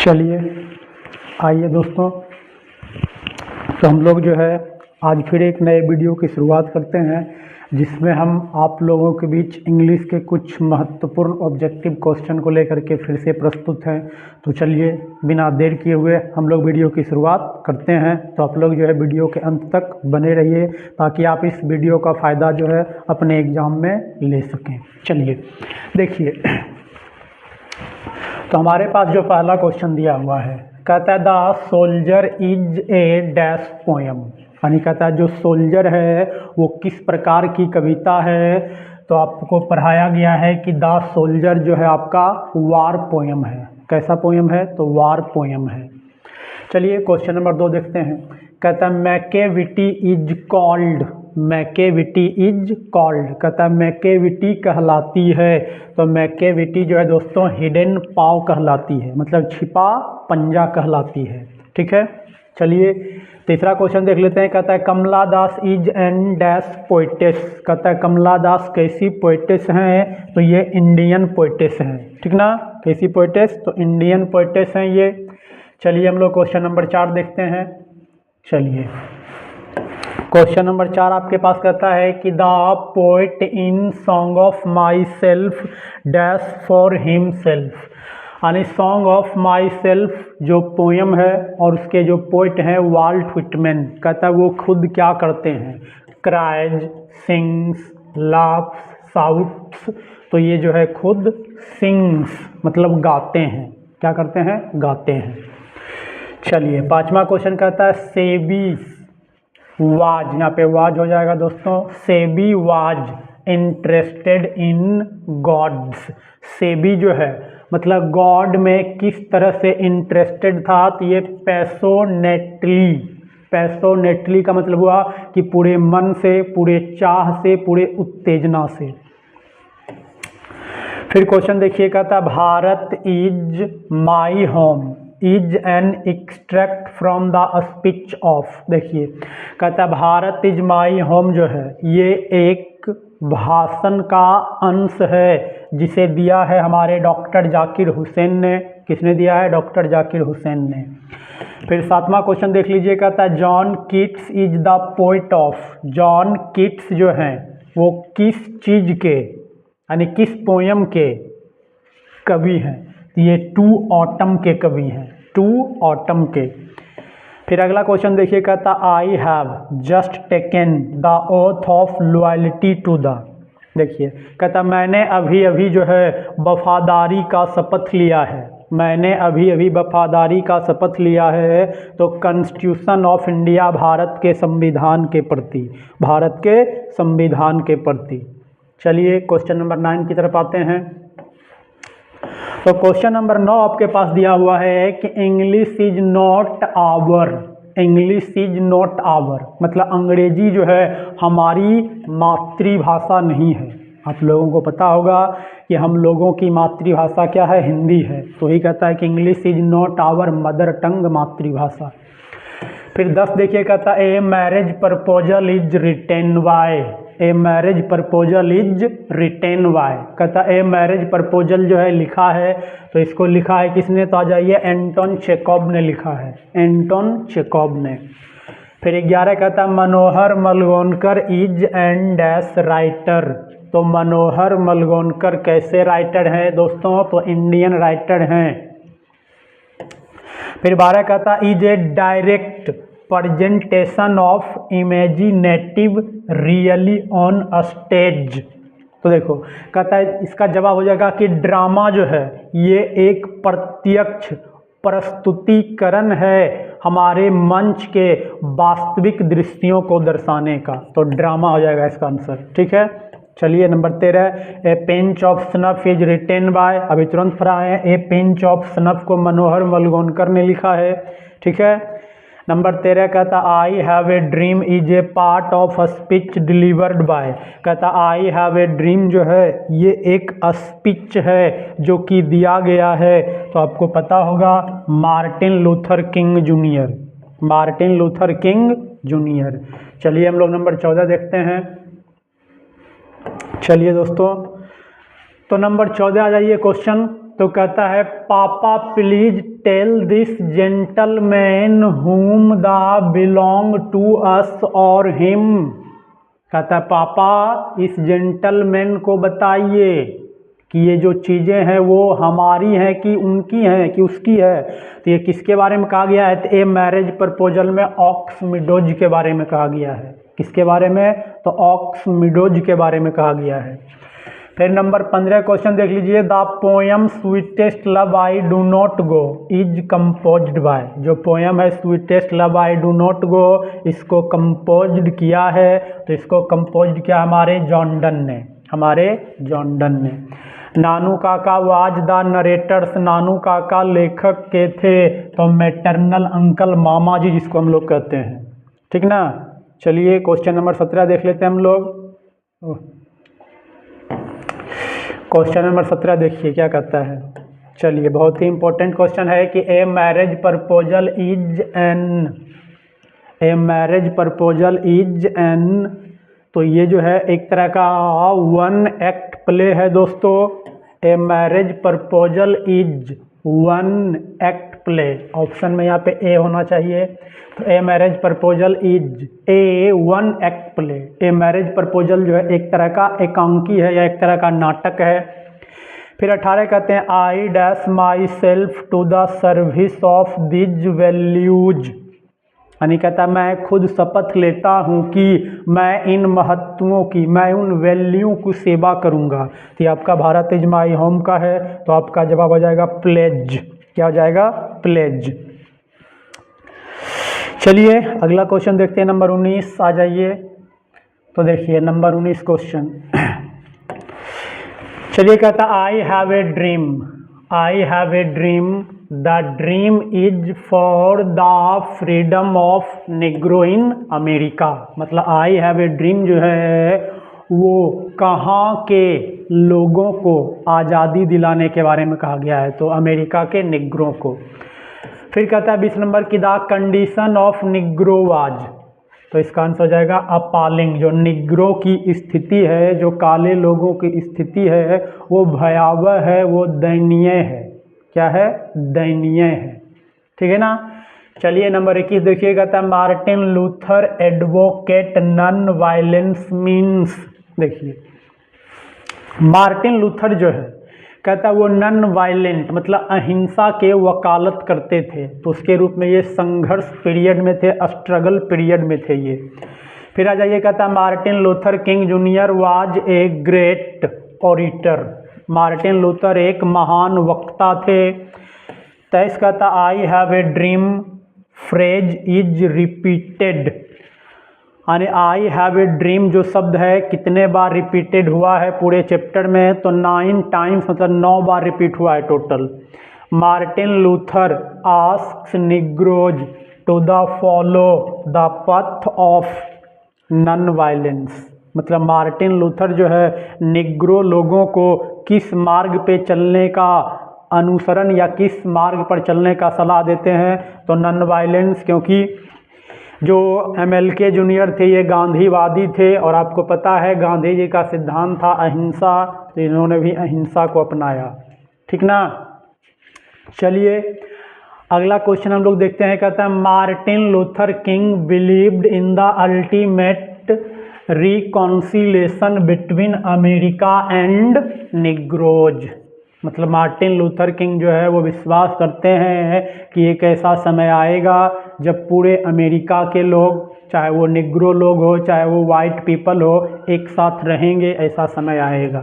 चलिए आइए दोस्तों, तो हम लोग जो है आज फिर एक नए वीडियो की शुरुआत करते हैं जिसमें हम आप लोगों के बीच इंग्लिश के कुछ महत्वपूर्ण ऑब्जेक्टिव क्वेश्चन को लेकर के फिर से प्रस्तुत हैं। तो चलिए बिना देर किए हुए हम लोग वीडियो की शुरुआत करते हैं। तो आप लोग जो है वीडियो के अंत तक बने रहिए ताकि आप इस वीडियो का फ़ायदा जो है अपने एग्ज़ाम में ले सकें। चलिए देखिए, तो हमारे पास जो पहला क्वेश्चन दिया हुआ है, कहता है the soldier is a dash poem, यानी कहता है जो सोल्जर है वो किस प्रकार की कविता है। तो आपको पढ़ाया गया है कि द सोल्जर जो है आपका वार पोएम है। कैसा पोएम है? तो वार पोएम है। चलिए क्वेश्चन नंबर 2 देखते हैं। कहता है Macavity is called, Macavity is called, कहता है मैकेविटी कहलाती है। तो मैकेविटी जो है दोस्तों हिडन पाव कहलाती है, मतलब छिपा पंजा कहलाती है। ठीक है, चलिए तीसरा क्वेश्चन देख लेते हैं। कहता है कमला दास इज एन डैश पोइटेस, कहता है कमला दास कैसी पोइटेस हैं? तो ये इंडियन पोइटेस हैं। ठीक ना, कैसी पोइटेस? तो इंडियन पोइटेस हैं ये। चलिए हम लोग क्वेश्चन नंबर 4 देखते हैं। चलिए क्वेश्चन नंबर 4 आपके पास कहता है कि the poet in song of my self dash for him self, यानी सॉन्ग ऑफ माई सेल्फ जो पोएम है और उसके जो पोएट हैं वाल्ट व्हिटमैन, कहता है वो खुद क्या करते हैं? Cries, sings, laughs, shouts. तो ये जो है खुद सिंग्स मतलब गाते हैं। क्या करते हैं? गाते हैं। चलिए पांचवा क्वेश्चन कहता है सेबी वाज, यहाँ पे वाज हो जाएगा दोस्तों। Sebi was interested in gourds, Sebi जो है मतलब गॉड में किस तरह से इंटरेस्टेड था? तो ये पैशनेटली, पैशनेटली का मतलब हुआ कि पूरे मन से, पूरे चाह से, पूरे उत्तेजना से। फिर क्वेश्चन देखिए, कहता Bharat is my home is an extract from the speech of, देखिए कहता है भारत इज माई होम जो है ये एक भाषण का अंश है जिसे दिया है हमारे डॉक्टर जाकिर हुसैन ने। किसने दिया है? डॉक्टर जाकिर हुसैन ने। फिर सातवां क्वेश्चन देख लीजिए, कहता है John Keats is the poet of, John Keats जो हैं वो किस चीज़ के यानी किस पोएम के कवि हैं? ये टू ऑटम के कवि हैं, टू ऑटम के। फिर अगला क्वेश्चन देखिए, कहता I have just taken the oath of loyalty to the, देखिए कहता मैंने अभी अभी जो है वफादारी का शपथ लिया है, मैंने अभी अभी वफादारी का शपथ लिया है। तो कॉन्स्टिट्यूशन ऑफ इंडिया, भारत के संविधान के प्रति, भारत के संविधान के प्रति। चलिए क्वेश्चन नंबर 9 की तरफ आते हैं। तो क्वेश्चन नंबर 9 आपके पास दिया हुआ है कि English is not our, English is not our मतलब अंग्रेजी जो है हमारी मातृभाषा नहीं है। आप लोगों को पता होगा कि हम लोगों की मातृभाषा क्या है? हिंदी है। तो ही कहता है कि English is not our mother tongue, मातृभाषा। फिर 10 देखिए, कहता है a marriage proposal is written by, a marriage proposal is written by, कहता ए मैरिज प्रपोजल जो है लिखा है तो इसको लिखा है किसने? तो आ जाइए एंटोन चेकॉब ने लिखा है, एंटोन चेकॉब ने। फिर 11 कहता है मनोहर मलगोनकर इज एन डैश राइटर, तो मनोहर मलगोनकर कैसे राइटर हैं दोस्तों? तो इंडियन राइटर हैं। फिर 12 कहता is a direct presentation of imaginative really on stage, तो देखो कहता है इसका जवाब हो जाएगा कि ड्रामा जो है ये एक प्रत्यक्ष प्रस्तुतिकरण है हमारे मंच के वास्तविक दृश्यों को दर्शाने का। तो ड्रामा हो जाएगा इसका आंसर। ठीक है, चलिए number 13 A pinch of snuff is written bye, अभी तुरंत पढ़ा है ए पिंच ऑफ स्नफ को मनोहर मलगोनकर ने लिखा है। ठीक है, नंबर 13 कहता I have a dream is A part of speech delivered by, कहता आई हैव ए ड्रीम जो है ये एक स्पीच है जो कि दिया गया है। तो आपको पता होगा Martin Luther King junior, Martin Luther King junior. चलिए हम लोग नंबर 14 देखते हैं। चलिए दोस्तों, तो नंबर 14 आ जाइए क्वेश्चन। तो कहता है papa please tell this gentleman whom they belong to us और हिम। कहता है पापा इस जेंटलमैन को बताइए कि ये जो चीज़ें हैं वो हमारी हैं कि उनकी हैं कि उसकी है। तो ये किसके बारे में कहा गया है? तो ए मैरिज प्रपोजल में ऑक्स मिडोज के बारे में कहा गया है। किसके बारे में? तो ऑक्स मिडोज के बारे में कहा गया है। फिर नंबर 15 क्वेश्चन देख लीजिए। The poem sweetest love I do not go is composed bye. जो पोएम है sweetest love I do not go, इसको कंपोज्ड किया है। तो इसको कंपोज्ड किया हमारे जॉन डन ने। नानू काका वाज द नरेटर्स। नानू काका लेखक के थे। तो मैटरनल अंकल, मामा जी जिसको हम लोग कहते हैं। ठीक ना। चलिए क्वेश्चन नंबर 17 देख लेते हैं हम लोग। क्वेश्चन नंबर 17 देखिए क्या कहता है। चलिए बहुत ही इंपॉर्टेंट क्वेश्चन है कि ए मैरिज प्रपोजल इज एन। तो ये जो है एक तरह का वन एक्ट प्ले है दोस्तों। ए marriage proposal is one act play. Option में यहाँ पे ए होना चाहिए। तो ए marriage proposal is a one act play. A marriage proposal जो है एक तरह का एकांकी है या एक तरह का नाटक है। फिर 18 कहते हैं I dash myself to the service of these values. यानी कहता है मैं खुद शपथ लेता हूँ कि मैं इन महत्वों की, मैं उन वैल्यू की सेवा करूँगा। तो ये आपका भारत इज माई होम का है। तो आपका जवाब हो जाएगा प्लेज। क्या हो जाएगा? प्लेज। चलिए अगला क्वेश्चन देखते हैं। नंबर 19 आ जाइए। तो देखिए नंबर 19 क्वेश्चन। चलिए कहता I have a dream the dream is for the freedom of Negro in America. मतलब आई हैव ए ड्रीम जो है वो कहाँ के लोगों को आज़ादी दिलाने के बारे में कहा गया है। तो अमेरिका के निग्रो को। फिर कहता है 20 नंबर की the condition of Negro was. तो इसका आंसर हो जाएगा अपालिंग। जो निग्रो की स्थिति है, जो काले लोगों की स्थिति है वो भयावह है, वो दयनीय है। क्या है? दयनीय है। ठीक है ना। चलिए नंबर 21 देखिएगा। था Martin Luther advocate non violence means. देखिए मार्टिन लूथर जो है कहता है वो नॉन वायलेंट मतलब अहिंसा के वकालत करते थे। तो उसके रूप में ये संघर्ष पीरियड में थे, स्ट्रगल पीरियड में थे ये। फिर आ जाइए कहता Martin Luther King Junior was a great orator. Martin Luther एक महान वक्ता थे। 23 कहता I have a dream phrase is repeated. यानी आई हैव ए ड्रीम जो शब्द है कितने बार रिपीटेड हुआ है पूरे चैप्टर में? तो 9 टाइम्स मतलब 9 बार रिपीट हुआ है total. Martin Luther asks Negroes to the follow the path of non violence. मतलब मार्टिन लूथर जो है निग्रो लोगों को किस मार्ग पे चलने का अनुसरण या किस मार्ग पर चलने का सलाह देते हैं? तो नॉन वायलेंस। क्योंकि जो MLK जूनियर थे ये गांधीवादी थे और आपको पता है गांधी जी का सिद्धांत था अहिंसा। तो इन्होंने भी अहिंसा को अपनाया। ठीक ना। चलिए अगला क्वेश्चन हम लोग देखते हैं। कहता है Martin Luther king believed in the ultimate reconciliation between America and Negroes. मतलब मार्टिन लूथर किंग जो है वो विश्वास करते हैं कि एक ऐसा समय आएगा जब पूरे अमेरिका के लोग, चाहे वो निग्रो लोग हो चाहे वो वाइट पीपल हो, एक साथ रहेंगे। ऐसा समय आएगा।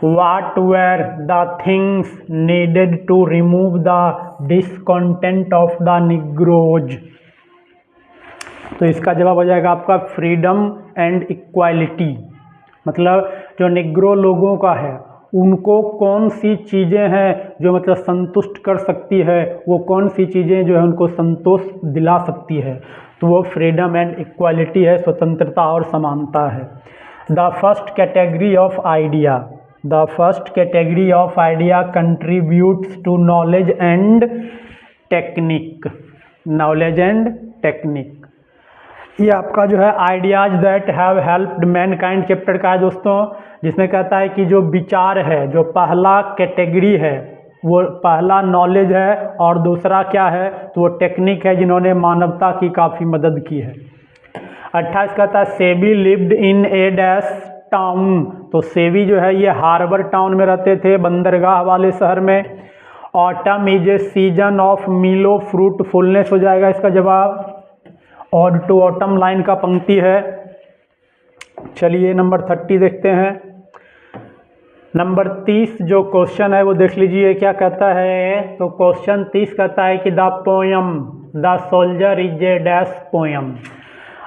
What were the things needed to remove the discontent of the Negroes? तो इसका जवाब हो जाएगा आपका फ्रीडम एंड इक्वालिटी। मतलब जो निग्रो लोगों का है उनको कौन सी चीज़ें हैं जो मतलब संतुष्ट कर सकती है, वो कौन सी चीज़ें जो है उनको संतोष दिला सकती है? तो वो फ्रीडम एंड इक्वालिटी है, स्वतंत्रता और समानता है। The first category of idea contributes to knowledge and technique. ये आपका जो है ideas that have helped mankind chapter का है दोस्तों, जिसमें कहता है कि जो विचार है, जो पहला कैटेगरी है वो पहला नॉलेज है और दूसरा क्या है तो वो टेक्निक है जिन्होंने मानवता की काफ़ी मदद की है। 28 कहता है SEBI lived in A dash town, तो सेबी जो है ये हार्बर टाउन में रहते थे, बंदरगाह वाले शहर में। Autumn is a season of मिलो फ्रूट फुलनेस हो जाएगा इसका जवाब। ऑड टू ऑटम लाइन का पंक्ति है। चलिए नंबर 30 देखते हैं। नंबर 30 जो क्वेश्चन है वो देख लीजिए क्या कहता है। तो क्वेश्चन 30 कहता है कि the poem the soldier is a dash poem,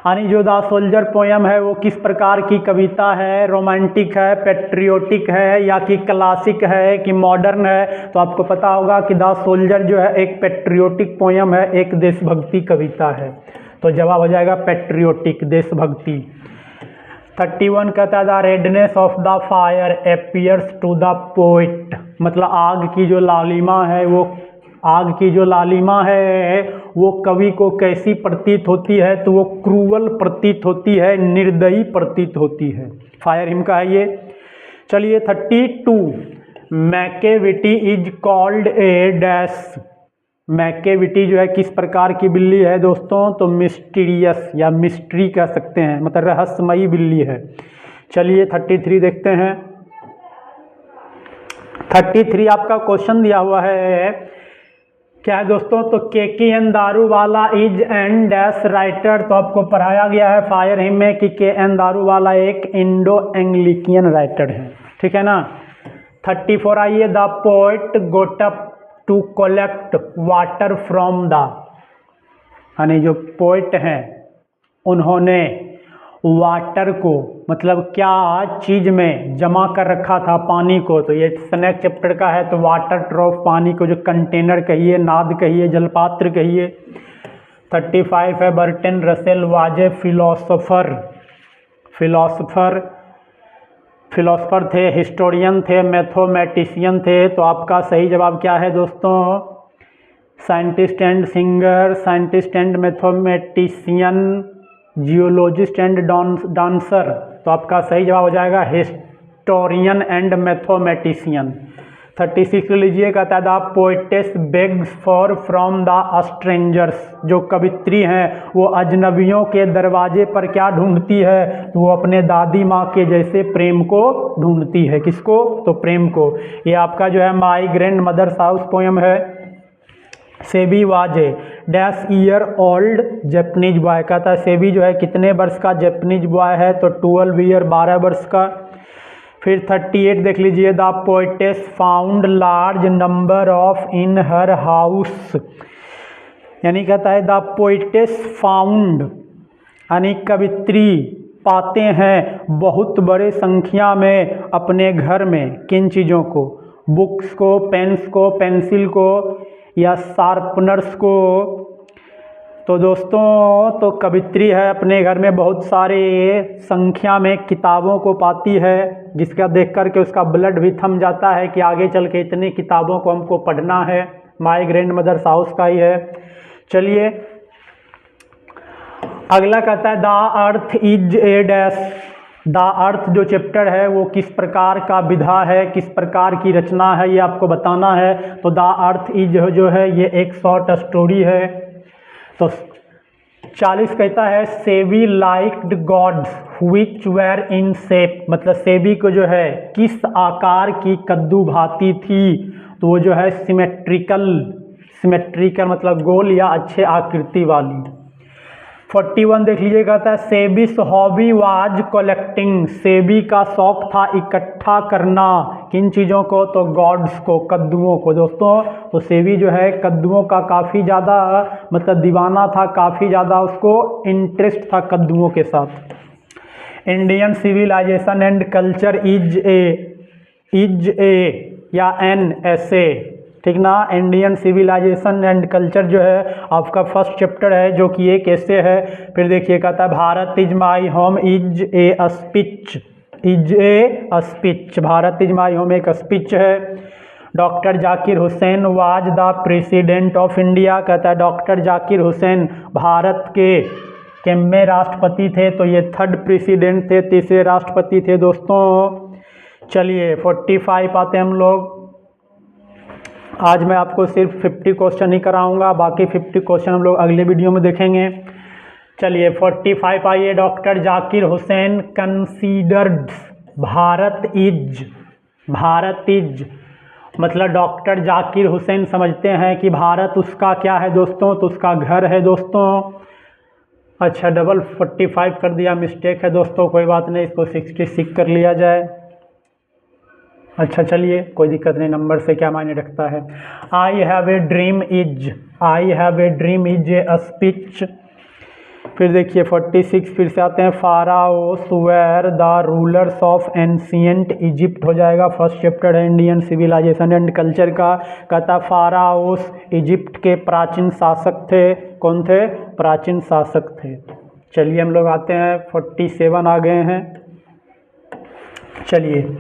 यानी जो द सोल्जर पोयम है वो किस प्रकार की कविता है, रोमांटिक है, पेट्रियोटिक है या कि क्लासिक है कि मॉडर्न है। तो आपको पता होगा कि द सोल्जर जो है एक पेट्रियोटिक पोयम है, एक देशभक्ति कविता है। तो जवाब हो जाएगा पेट्रियोटिक, देशभक्ति। 31 कहता है the redness of the fire appears to the poet, मतलब आग की जो लालिमा है वो कवि को कैसी प्रतीत होती है, तो वो क्रूअल प्रतीत होती है, निर्दयी प्रतीत होती है। फायर हिम का है ये। चलिए 32 Macavity is called a dash, Macavity जो है किस प्रकार की बिल्ली है दोस्तों, तो मिस्टीरियस या मिस्ट्री कह सकते हैं, मतलब रहस्यमयी बिल्ली है। चलिए 33 देखते हैं। 33 आपका क्वेश्चन दिया हुआ है, क्या है दोस्तों, तो KN Daruwalla is an dash writer, तो आपको पढ़ाया गया है फायर हिम में कि KN दारूवाला एक इंडो एंग्लिकियन राइटर है, ठीक है ना। 34 आइए, the poet got up to collect water from the, यानी जो पोएट हैं उन्होंने वाटर को मतलब क्या चीज़ में जमा कर रखा था, पानी को। तो ये स्नेक चैप्टर का है, तो वाटर ट्रॉफ, पानी को जो कंटेनर कहिए, नाद कहिए, जलपात्र कहिए। 35 है Burton Russell was a philosopher थे, हिस्टोरियन थे, मैथमेटिशियन थे। तो आपका सही जवाब क्या है दोस्तों, scientist and singer, scientist and mathematician, geologist and dancer. तो आपका सही जवाब हो जाएगा हिस्टोरियन एंड मैथमेटिशियन। 36 लीजिए, कहता है the poetess bags for from the strangers, जो कवित्री हैं वो अजनबियों के दरवाजे पर क्या ढूंढती है, तो वो अपने दादी माँ के जैसे प्रेम को ढूंढती है। किसको, तो प्रेम को। ये आपका जो है my grandmother's house poem है। Sebi was a dash year old Japanese boy, कहता है सेबी जो है कितने वर्ष का जैपनीज बॉय है, तो 12 ईयर 12 वर्ष का। फिर 38 देख लीजिए, the poetess found large number of in her house, यानी कहता है द पोएटेस फाउंड, यानी कवित्री पाते हैं बहुत बड़े संख्या में अपने घर में किन चीज़ों को, बुक्स को, पेन्स को, पेंसिल को या शार्पनर्स को। तो दोस्तों तो कवित्री है अपने घर में बहुत सारे संख्या में किताबों को पाती है, जिसका देख कर के उसका ब्लड भी थम जाता है कि आगे चल के इतनी किताबों को हमको पढ़ना है। माय ग्रैंड मदर्स हाउस का ही है। चलिए अगला कहता है the earth is a dash, the earth जो चैप्टर है वो किस प्रकार का विधा है, किस प्रकार की रचना है, ये आपको बताना है। तो द अर्थ इज जो है ये एक शॉर्ट स्टोरी है। तो 40 कहता है Sebi liked gourds which were in shape, मतलब सेबी को जो है किस आकार की कद्दू भाती थी, तो वो जो है सिमेट्रिकल मतलब गोल या अच्छे आकृति वाली। 41 देख लीजिए, कहता है सेबीस हॉबी वाज कलेक्टिंग, सेबी का शौक था इकट्ठा करना किन चीज़ों को, तो गॉड्स को, कद्दुओं को। दोस्तों तो सेबी जो है कद्दुओं का काफ़ी ज़्यादा मतलब दीवाना था, काफ़ी ज़्यादा उसको इंटरेस्ट था कद्दुओं के साथ। Indian civilisation and culture is a या एन ऐसे, ठीक ना। इंडियन सिविलाइजेशन एंड कल्चर जो है आपका फर्स्ट चैप्टर है जो कि एक ऐसे है। फिर देखिए कहता है Bharat is my home is a speech, Bharat is my home एक स्पीच है। Doctor Zakir Hussain was the president of India, कहता है डॉक्टर जाकिर हुसैन भारत के किनमें राष्ट्रपति थे, तो ये थर्ड प्रेसिडेंट थे, तीसरे राष्ट्रपति थे दोस्तों। चलिए 45 आते हैं हम लोग। आज मैं आपको सिर्फ 50 क्वेश्चन ही कराऊंगा, बाकी 50 क्वेश्चन हम लोग अगले वीडियो में देखेंगे। चलिए 45 आइए। Doctor Zakir Hussain considered Bharat is मतलब डॉक्टर जाकिर हुसैन समझते हैं कि भारत उसका क्या है दोस्तों, तो उसका घर है दोस्तों। अच्छा डबल 45 कर दिया, मिस्टेक है दोस्तों, कोई बात नहीं, इसको 66 कर लिया जाए। अच्छा चलिए कोई दिक्कत नहीं, नंबर से क्या मायने रखता है। I have a dream is a speech. फिर देखिए 46 फिर से आते हैं। Pharaohs were the rulers of ancient Egypt हो जाएगा, फर्स्ट चैप्टर है इंडियन सिविलाइजेशन एंड कल्चर का। कहता फाराओस इजिप्ट के प्राचीन शासक थे। कौन थे? प्राचीन शासक थे। चलिए हम लोग आते हैं 47 आ गए हैं। चलिए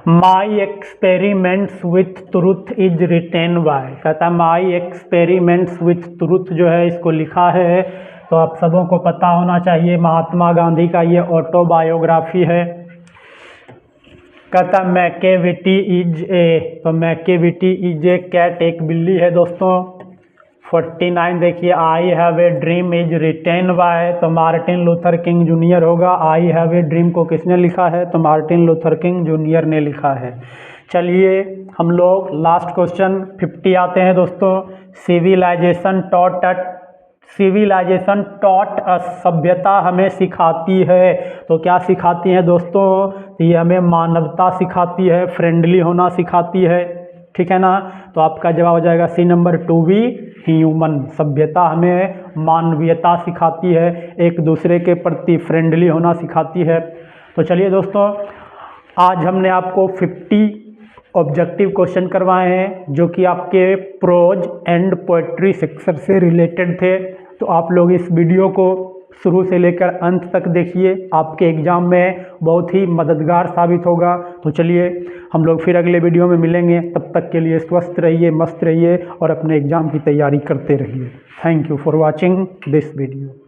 my experiments with truth is written by. कहता माई एक्सपेरिमेंट्स विथ ट्रुथ जो है इसको लिखा है, तो आप सबों को पता होना चाहिए, महात्मा गांधी का ये ऑटोबायोग्राफी है। कहता मैकेविटी इज ए, तो मैकेविटी इज ए कैट, एक बिल्ली है दोस्तों। 49 देखिए आई have a dream is written bye, तो मार्टिन लूथर किंग जूनियर होगा। आई हैव ए ड्रीम को किसने लिखा है? तो मार्टिन लूथर किंग जूनियर ने लिखा है। चलिए हम लोग लास्ट क्वेश्चन 50 आते हैं दोस्तों। सिविलाइजेशन टॉट अस, सभ्यता हमें सिखाती है। तो क्या सिखाती है दोस्तों? ये हमें मानवता सिखाती है, फ्रेंडली होना सिखाती है, ठीक है ना। तो आपका जवाब हो जाएगा C number, to be human. सभ्यता हमें मानवीयता सिखाती है, एक दूसरे के प्रति फ्रेंडली होना सिखाती है। तो चलिए दोस्तों आज हमने आपको 50 ऑब्जेक्टिव क्वेश्चन करवाए हैं जो कि आपके प्रोज एंड पोएट्री सेक्शन से रिलेटेड थे। तो आप लोग इस वीडियो को शुरू से लेकर अंत तक देखिए, आपके एग्ज़ाम में बहुत ही मददगार साबित होगा। तो चलिए हम लोग फिर अगले वीडियो में मिलेंगे, तब तक के लिए स्वस्थ रहिए, मस्त रहिए और अपने एग्ज़ाम की तैयारी करते रहिए। Thank you for watching this video.